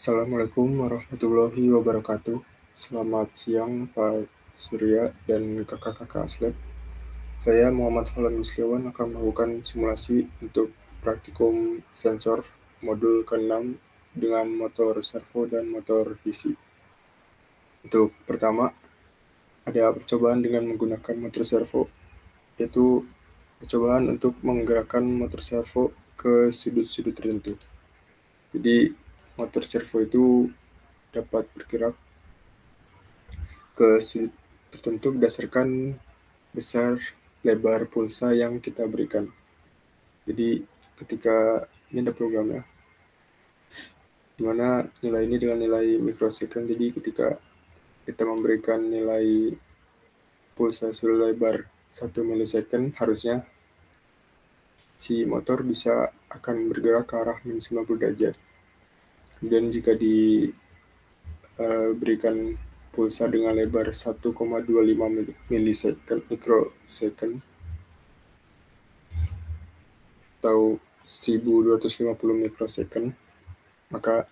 Assalamualaikum warahmatullahi wabarakatuh. Selamat siang Pak Surya dan kakak-kakak Aslep. Saya Muhammad Falan Musliawan akan melakukan simulasi untuk praktikum sensor modul ke-6 dengan motor servo dan motor DC. Untuk pertama, ada percobaan dengan menggunakan motor servo, yaitu percobaan untuk menggerakkan motor servo ke sudut-sudut tertentu. Jadi, motor servo itu dapat bergerak ke sudut tertentu berdasarkan besar lebar pulsa yang kita berikan. Jadi ketika ini ada programnya, di mana nilai ini dengan nilai mikrosecond. Jadi ketika kita memberikan nilai pulsa selebar 1 milisecond, harusnya si motor bisa akan bergerak ke arah min 90 derajat. Kemudian jika diberikan pulsa dengan lebar 1,25 mikrosecond atau 1250 mikrosecond, maka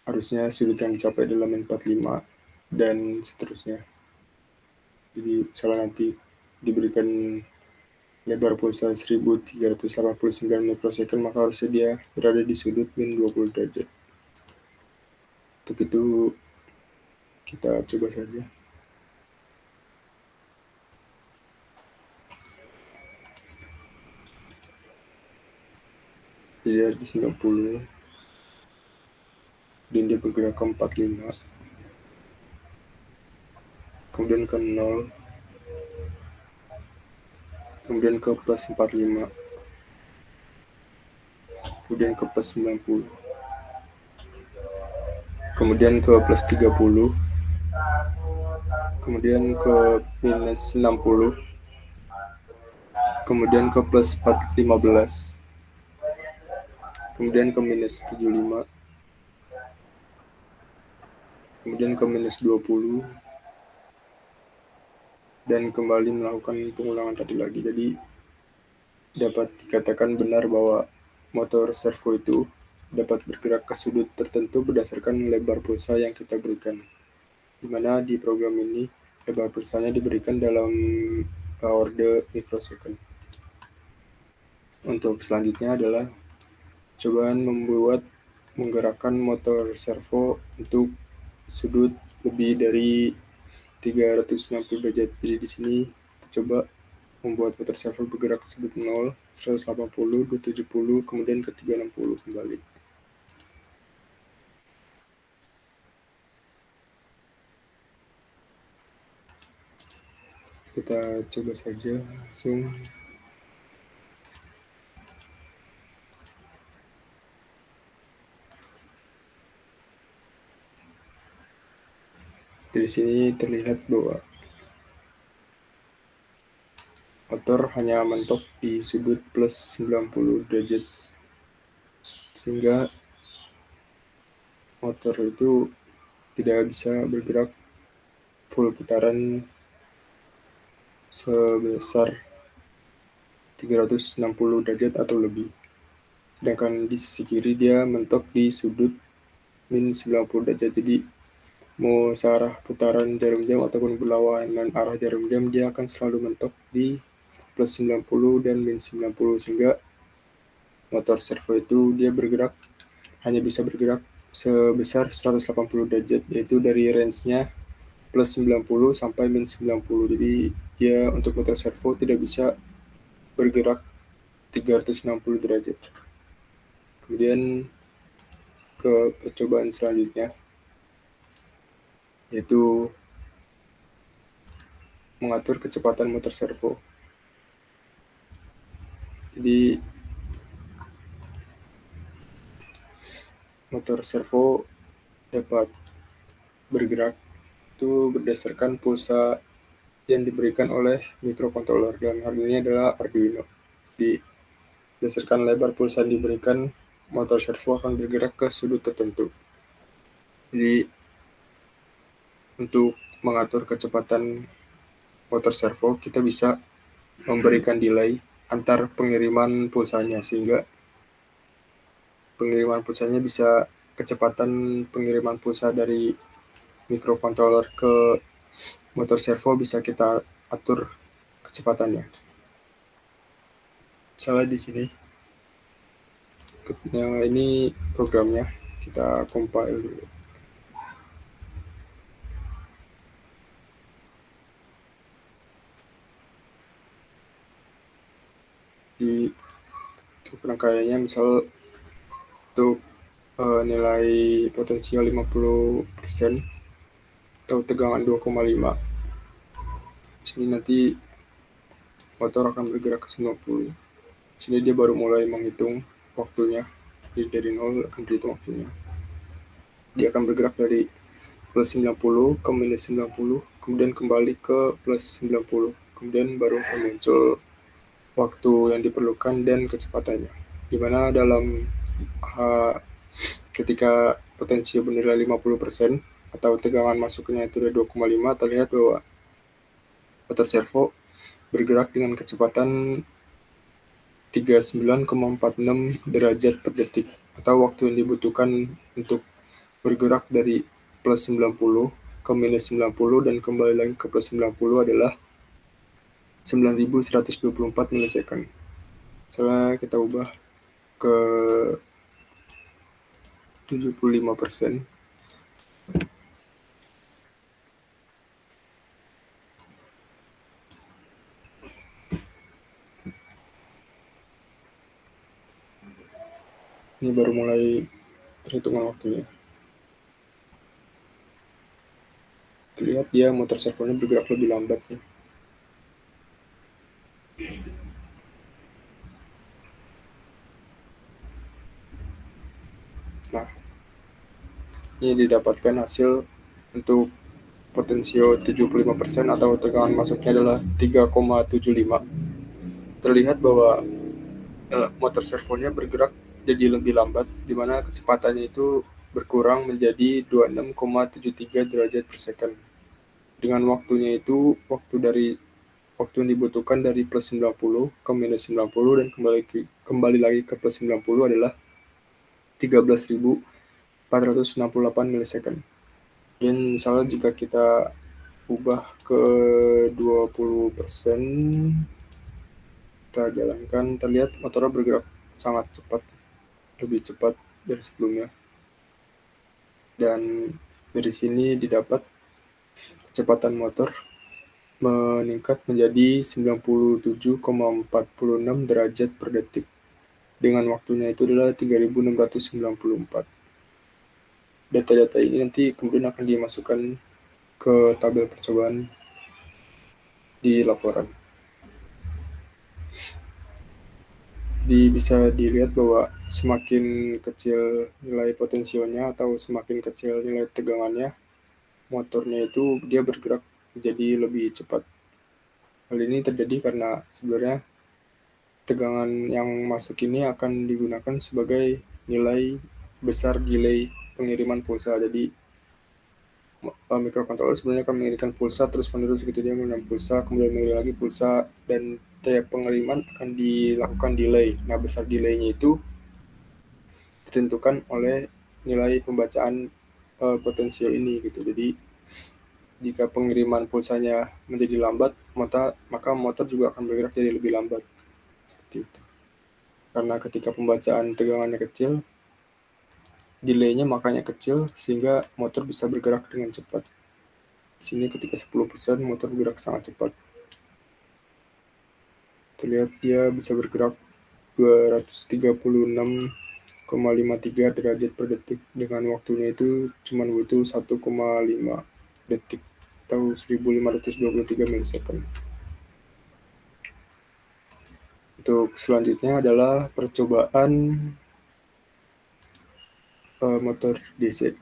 harusnya sudut yang dicapai adalah min 45 dan seterusnya. Jadi misalnya nanti diberikan lebar pulsa 1389 mikrosecond, maka harusnya dia berada di sudut min 20 derajat. Untuk itu kita coba saja. Jadi di 90, dan dia bergerak ke 45, kemudian ke 0, kemudian ke plus 45, kemudian ke plus 90, kemudian ke plus 30, kemudian ke minus 60, kemudian ke plus 15, kemudian ke minus 75, kemudian ke minus 20, dan kembali melakukan pengulangan tadi lagi. Jadi dapat dikatakan benar bahwa motor servo itu dapat bergerak ke sudut tertentu berdasarkan lebar pulsa yang kita berikan. Di mana di program ini lebar pulsanya diberikan dalam orde mikrosecond. Untuk selanjutnya adalah cobaan menggerakkan motor servo untuk sudut lebih dari 360 derajat. Jadi di sini kita coba membuat motor servo bergerak ke sudut 0, 180, 270, kemudian ke 360 kembali. Kita coba saja langsung. Dari sini terlihat bahwa motor hanya mentok di sudut plus 90 derajat, sehingga motor itu tidak bisa bergerak full putaran sebesar 360 derajat atau lebih. Sedangkan di sisi kiri dia mentok di sudut min 90 derajat. Jadi mau searah putaran jarum jam ataupun berlawanan arah jarum jam, dia akan selalu mentok di plus 90 dan min 90, sehingga motor servo itu dia hanya bisa bergerak sebesar 180 derajat, yaitu dari range-nya plus 90 sampai min 90. Jadi dia untuk motor servo tidak bisa bergerak 360 derajat. Kemudian ke percobaan selanjutnya, yaitu mengatur kecepatan motor servo. Jadi motor servo dapat bergerak itu berdasarkan pulsa yang diberikan oleh microcontroller, dan hal ini adalah Arduino. Jadi berdasarkan lebar pulsa yang diberikan, motor servo akan bergerak ke sudut tertentu. Jadi untuk mengatur kecepatan motor servo, kita bisa memberikan delay antar pengiriman pulsanya, sehingga pengiriman pulsanya bisa kecepatan pengiriman pulsa dari microcontroller ke motor servo bisa kita atur kecepatannya. Misalnya di sini, ini programnya, kita compile dulu. Di rangkaiannya misal untuk nilai potensial 50% atau tegangan 2,5. Sini nanti motor akan bergerak ke 90. Sini dia baru mulai menghitung waktunya. Jadi dari 0 akan dihitung waktunya. Dia akan bergerak dari plus 90 ke minus 90, kemudian kembali ke plus 90. Kemudian baru akan muncul waktu yang diperlukan dan kecepatannya. Di mana dalam ketika potensi bernilai 50% atau tegangan masuknya itu dari 2,5, terlihat bahwa motor servo bergerak dengan kecepatan 39,46 derajat per detik, atau waktu yang dibutuhkan untuk bergerak dari plus 90 ke minus 90 dan kembali lagi ke plus 90 adalah 9124 milisecond. Setelah kita ubah ke 75%, ini baru mulai perhitungan waktunya. Terlihat dia motor servonya bergerak lebih lambat ya. Nah, ini didapatkan hasil untuk potensio 75% atau tegangan masuknya adalah 3,75. Terlihat bahwa motor servonya bergerak jadi lebih lambat, di mana kecepatannya itu berkurang menjadi 26,73 derajat per second. Dengan waktunya itu, waktu yang dibutuhkan dari plus 90 ke minus 90 dan kembali lagi ke plus 90 adalah 13.468 milisecond. Dan misalnya jika kita ubah ke 20%, kita jalankan, terlihat motornya bergerak sangat cepat, lebih cepat dari sebelumnya. Dan dari sini didapat kecepatan motor meningkat menjadi 97,46 derajat per detik. Dengan waktunya itu adalah 3.694. Data-data ini nanti kemudian akan dimasukkan ke tabel percobaan di laporan. Jadi bisa dilihat bahwa semakin kecil nilai potensionya atau semakin kecil nilai tegangannya, motornya itu dia bergerak menjadi lebih cepat. Hal ini terjadi karena sebenarnya tegangan yang masuk ini akan digunakan sebagai nilai besar delay pengiriman pulsa. Jadi microcontroller sebenarnya akan mengirimkan pulsa terus menerus gitu, dia mengirim pulsa kemudian mengirim lagi pulsa, dan tiap pengiriman akan dilakukan delay. Nah, besar delaynya itu ditentukan oleh nilai pembacaan potensio ini gitu. Jadi jika pengiriman pulsanya menjadi lambat, maka motor juga akan bergerak jadi lebih lambat seperti itu. Karena ketika pembacaan tegangannya kecil, delaynya makanya kecil sehingga motor bisa bergerak dengan cepat. Di sini ketika 10% motor bergerak sangat cepat. Terlihat dia bisa bergerak 236,53 derajat per detik, dengan waktunya itu cuma butuh 1,5 detik atau 1523 milisecond. Untuk selanjutnya adalah percobaan motor DC.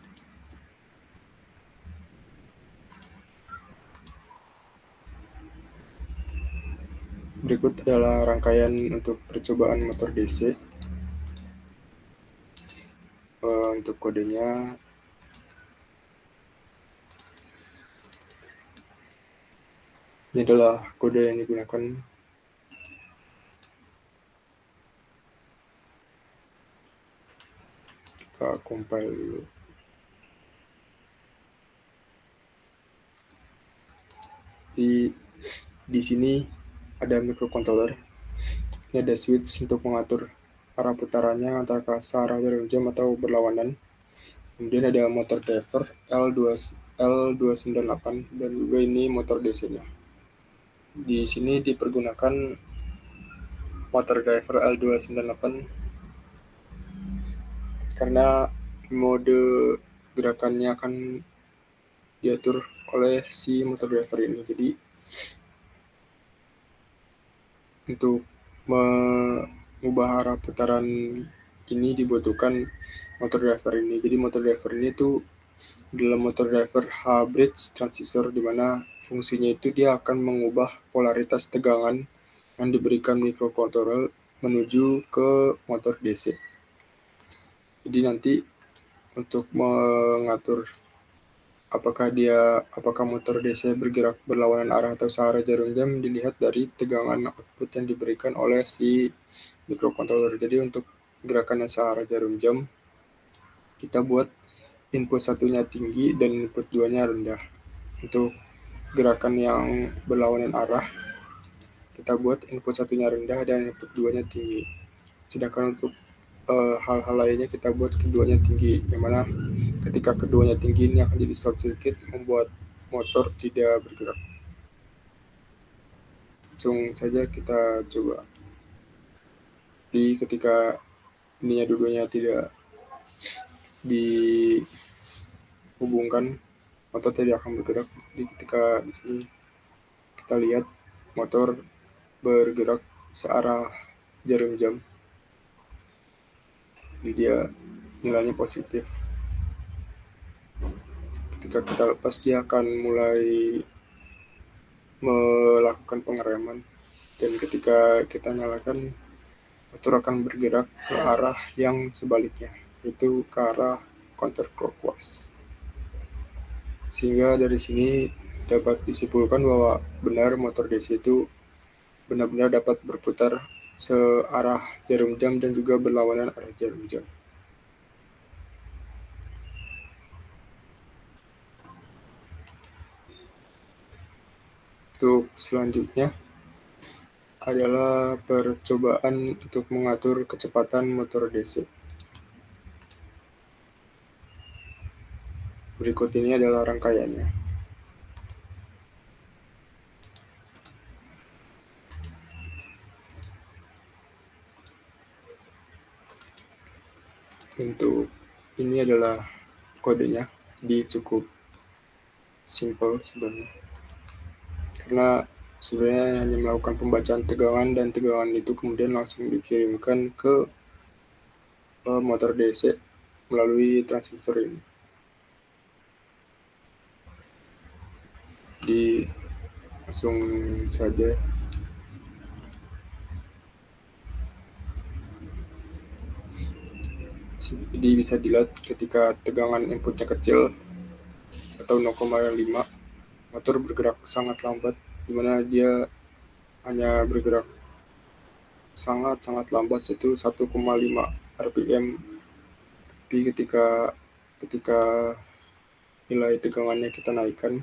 Berikut adalah rangkaian untuk percobaan motor DC. Untuk kodenya, ini adalah kode yang digunakan. Kita compile dulu. Di sini ada microcontroller. Ini ada switch untuk mengatur arah putarannya antara ke arah jarum jam atau berlawanan. Kemudian ada motor driver L298 dan juga ini motor DC-nya. Di sini dipergunakan motor driver L298 karena mode gerakannya akan diatur oleh si motor driver ini. Jadi untuk mengubah arah putaran ini dibutuhkan motor driver ini. Jadi motor driver ini tuh dalam motor driver H-bridge transistor, di mana fungsinya itu dia akan mengubah polaritas tegangan yang diberikan microcontroller menuju ke motor DC. Jadi nanti untuk mengatur apakah motor DC bergerak berlawanan arah atau searah jarum jam dilihat dari tegangan output yang diberikan oleh si microcontroller. Jadi untuk gerakan yang searah jarum jam, kita buat input satunya tinggi dan input duanya rendah. Untuk gerakan yang berlawanan arah, kita buat input satunya rendah dan input duanya tinggi. Sedangkan untuk hal-hal lainnya kita buat keduanya tinggi, yang mana ketika keduanya tinggi ini akan jadi short circuit, membuat motor tidak bergerak. Langsung saja kita coba. Jadi ketika ininya dua-duanya tidak dihubungkan, motor tidak akan bergerak. Jadi ketika di sini kita lihat motor bergerak searah jarum jam, jadi dia nilainya positif. Ketika kita lepas, dia akan mulai melakukan pengereman, dan ketika kita nyalakan, motor akan bergerak ke arah yang sebaliknya, yaitu ke arah counterclockwise. Sehingga dari sini dapat disimpulkan bahwa benar motor DC itu benar-benar dapat berputar searah jarum jam dan juga berlawanan arah jarum jam. Untuk selanjutnya adalah percobaan untuk mengatur kecepatan motor DC. Berikut ini adalah rangkaiannya. Untuk ini adalah kodenya, jadi cukup simple sebenarnya. Karena sebenarnya hanya melakukan pembacaan tegangan, dan tegangan itu kemudian langsung dikirimkan ke motor DC melalui transistor ini. Jadi langsung saja. Jadi bisa dilihat ketika tegangan inputnya kecil atau 0,5, motor bergerak sangat lambat, di mana dia hanya bergerak sangat lambat, yaitu 1,5 rpm. Tapi ketika nilai tegangannya kita naikkan,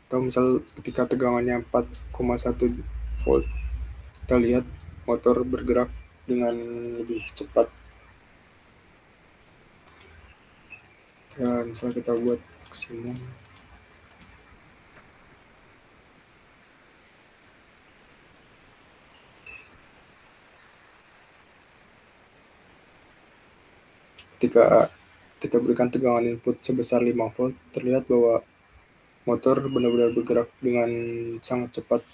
atau misal ketika tegangannya 4,1 volt, kita lihat motor bergerak dengan lebih cepat. Ya, misalnya kita buat maksimum. Ketika kita berikan tegangan input sebesar 5 volt, terlihat bahwa motor benar-benar bergerak dengan sangat cepat.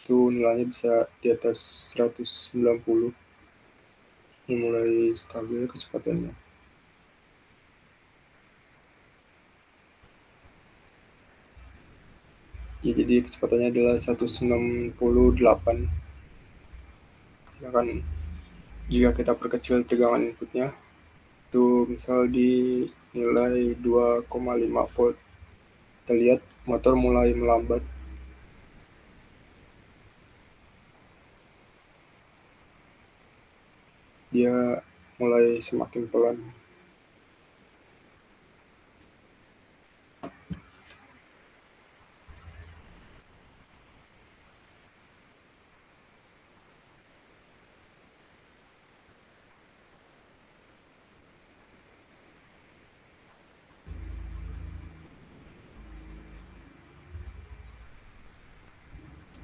Itu nilainya bisa di atas 190. Ini mulai stabil kecepatannya. Ya, jadi kecepatannya adalah 198. Sedangkan jika kita perkecil tegangan inputnya, itu misal di nilai 2,5 volt, kita lihat motor mulai melambat. Dia mulai semakin pelan.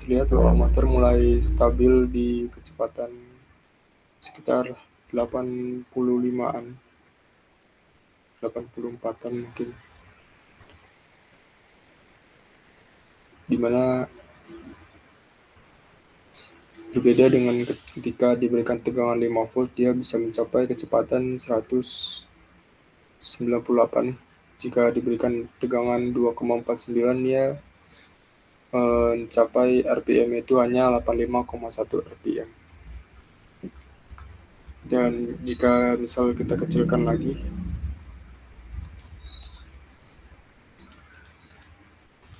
Terlihat bahwa motor mulai stabil di kecepatan sekitar 85-an, 84-an mungkin. Di mana berbeda dengan ketika diberikan tegangan 5 volt, dia bisa mencapai kecepatan 198. Jika diberikan tegangan 2,49, dia mencapai RPM itu hanya 85,1 RPM. Dan jika misal kita kecilkan lagi,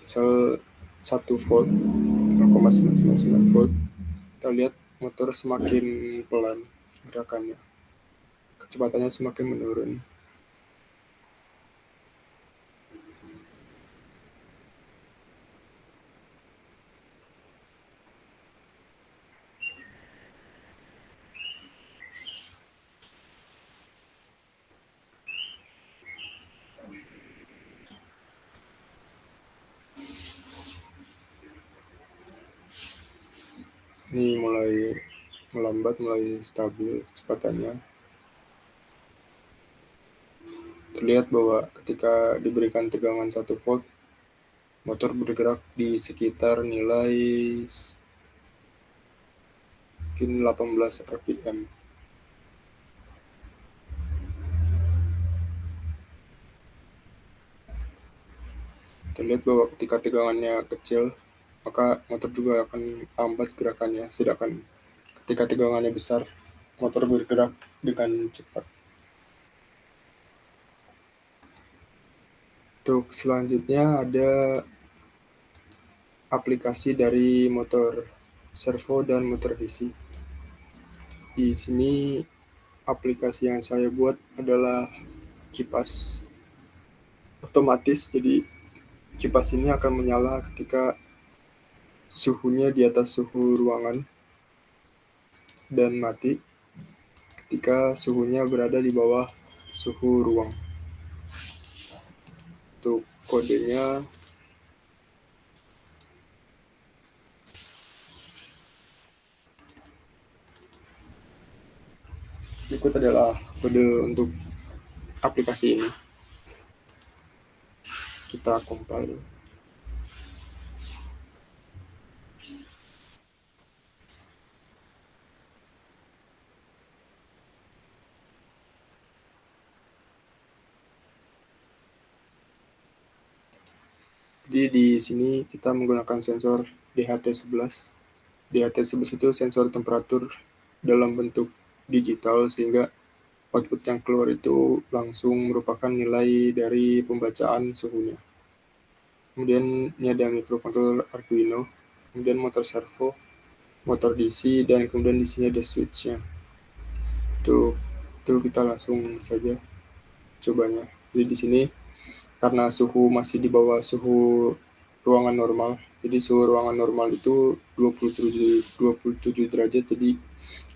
misal 1 volt, 0,999 volt, kita lihat motor semakin pelan gerakannya, kecepatannya semakin menurun. Ini mulai melambat, mulai stabil kecepatannya. Terlihat bahwa ketika diberikan tegangan 1 volt, motor bergerak di sekitar nilai mungkin 18 RPM. Terlihat bahwa ketika tegangannya kecil, maka motor juga akan lambat gerakannya. Sedangkan ketika tegangannya besar, motor bergerak dengan cepat. Untuk selanjutnya ada aplikasi dari motor servo dan motor DC. Di sini aplikasi yang saya buat adalah kipas otomatis. Jadi kipas ini akan menyala ketika suhunya di atas suhu ruangan dan mati ketika suhunya berada di bawah suhu ruang. Untuk kodenya berikut adalah kode untuk aplikasi ini. Kita compile. Jadi di sini kita menggunakan sensor DHT11. DHT11 itu sensor temperatur dalam bentuk digital, sehingga output yang keluar itu langsung merupakan nilai dari pembacaan suhunya. Kemudian ini ada microcontroller Arduino, kemudian motor servo, motor DC, dan kemudian di sini ada switch-nya. Itu kita langsung saja cobanya. Jadi di sini karena suhu masih di bawah suhu ruangan normal, jadi suhu ruangan normal itu 27 derajat. Jadi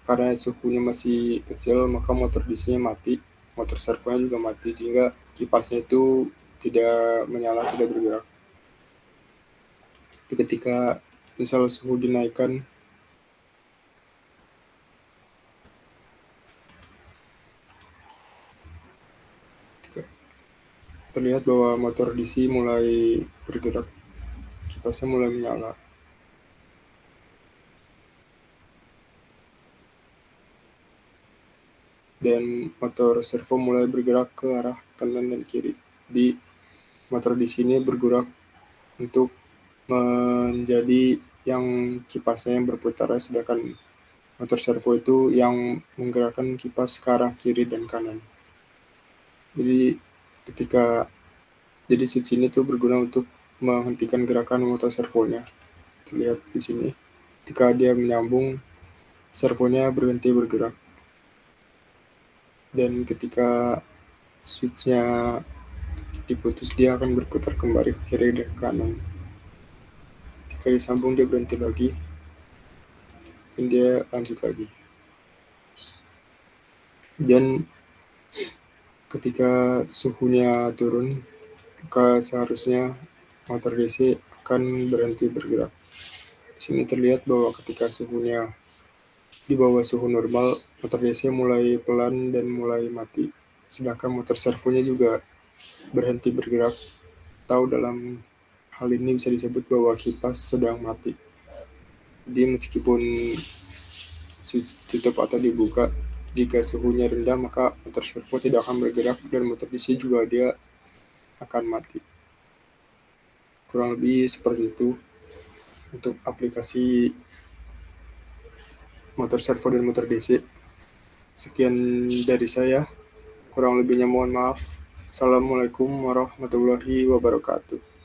karena suhunya masih kecil, maka motor DC-nya mati, motor servonya juga mati, sehingga kipasnya itu tidak menyala, tidak bergerak. Tapi ketika misal suhu dinaikkan, terlihat bahwa motor DC mulai bergerak, kipasnya mulai menyala. Dan motor servo mulai bergerak ke arah kanan dan kiri. Di motor di sini bergerak untuk menjadi yang kipasnya yang berputar, sedangkan motor servo itu yang menggerakkan kipas ke arah kiri dan kanan. Jadi ketika switch ini tuh berguna untuk menghentikan gerakan motor servonya. Terlihat di sini. Ketika dia menyambung, servonya berhenti bergerak. dan ketika switch-nya diputus dia akan berputar kembali ke kiri dan ke kanan. Ketika disambung dia berhenti lagi dan dia lanjut lagi. Dan ketika suhunya turun, maka seharusnya motor DC akan berhenti bergerak. Di sini terlihat bahwa ketika suhunya di bawah suhu normal, motor DC mulai pelan dan mulai mati. Sedangkan motor servonya juga berhenti bergerak, atau dalam hal ini bisa disebut bahwa kipas sedang mati. Jadi meskipun switch tutup atau dibuka, jika suhunya rendah maka motor servo tidak akan bergerak dan motor DC juga dia akan mati. Kurang lebih seperti itu untuk aplikasi motor servo dan motor DC. Sekian dari saya, kurang lebihnya mohon maaf. Assalamualaikum warahmatullahi wabarakatuh.